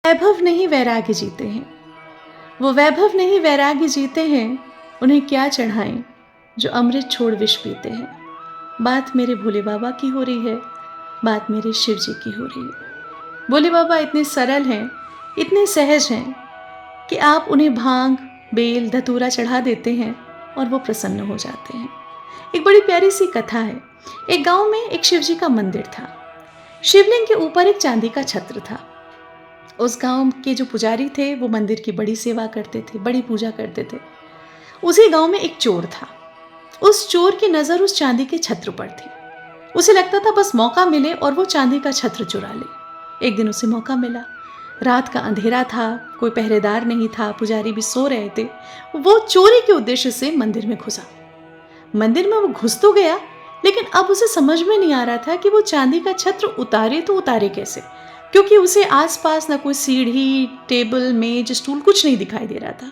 वैभव नहीं वैराग्य जीते हैं। वो वैभव नहीं वैराग्य जीते हैं, उन्हें क्या चढ़ाएं जो अमृत छोड़ विष पीते हैं। बात मेरे भोले बाबा की हो रही है, बात मेरे शिव जी की हो रही है। भोले बाबा इतने सरल हैं, इतने सहज हैं कि आप उन्हें भांग, बेल, धतूरा चढ़ा देते हैं और वो प्रसन्न हो जाते हैं। एक बड़ी प्यारी सी कथा है। एक गांव में एक शिव जी का मंदिर था। शिवलिंग के ऊपर एक चांदी का छत्र था। उस गांव के जो पुजारी थे वो मंदिर की बड़ी सेवा करते थे, बड़ी पूजा करते थे। उसी गांव में एक चोर था। उस चोर की नज़र उस चांदी के छत्र पर थी। उसे लगता था बस मौका मिले और वो चांदी का छत्र चुरा ले। एक दिन उसे मौका मिला। रात का अंधेरा था, कोई पहरेदार नहीं था, पुजारी भी सो रहे थे। वो चोरी के उद्देश्य से मंदिर में घुसा। मंदिर में वो घुस तो गया, लेकिन अब उसे समझ में नहीं आ रहा था कि वो चांदी का छत्र उतारे तो उतारे कैसे, क्योंकि उसे आसपास ना कोई सीढ़ी, टेबल, मेज, स्टूल कुछ नहीं दिखाई दे रहा था।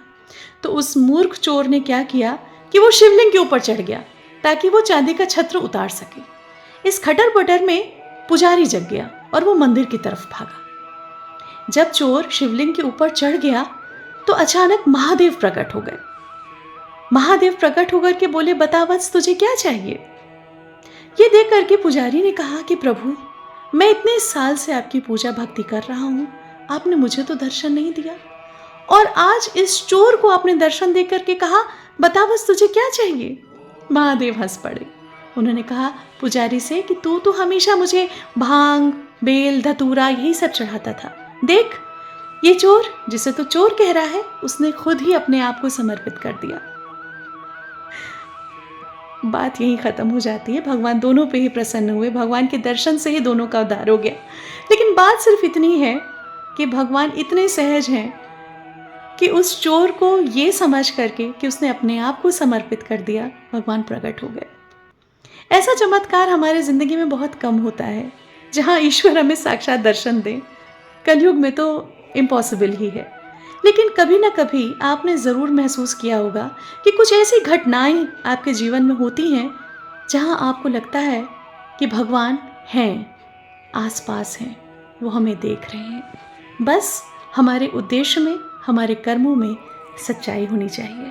तो उस मूर्ख चोर ने क्या किया कि वो शिवलिंग के ऊपर चढ़ गया ताकि वो चांदी का छत्र उतार सके। इस खटर पटर में पुजारी जग गया और वो मंदिर की तरफ भागा। जब चोर शिवलिंग के ऊपर चढ़ गया तो अचानक महादेव प्रकट हो गए। महादेव प्रकट होकर के बोले, बता वत्स, तुझे क्या चाहिए? ये देख करके पुजारी ने कहा कि प्रभु, मैं इतने साल से आपकी पूजा भक्ति कर रहा हूँ, आपने मुझे तो दर्शन नहीं दिया, और आज इस चोर को आपने दर्शन दे करके कहा, बता बस तुझे क्या चाहिए? महादेव हंस पड़े। उन्होंने कहा पुजारी से कि तू तो हमेशा मुझे भांग, बेल, धतूरा यही सब चढ़ाता था। देख, ये चोर, जिसे तो चोर कह रहा है, उसने खुद ही अपने आप को समर्पित कर दिया। बात यहीं खत्म हो जाती है। भगवान दोनों पे ही प्रसन्न हुए। भगवान के दर्शन से ही दोनों का उद्धार हो गया। लेकिन बात सिर्फ इतनी है कि भगवान इतने सहज हैं कि उस चोर को ये समझ करके कि उसने अपने आप को समर्पित कर दिया, भगवान प्रकट हो गए। ऐसा चमत्कार हमारे ज़िंदगी में बहुत कम होता है, जहाँ ईश्वर हमें साक्षात दर्शन दे। कलयुग में तो इम्पॉसिबल ही है। लेकिन कभी ना कभी आपने ज़रूर महसूस किया होगा कि कुछ ऐसी घटनाएं आपके जीवन में होती हैं जहाँ आपको लगता है कि भगवान हैं, आसपास हैं, वो हमें देख रहे हैं। बस हमारे उद्देश्य में, हमारे कर्मों में सच्चाई होनी चाहिए।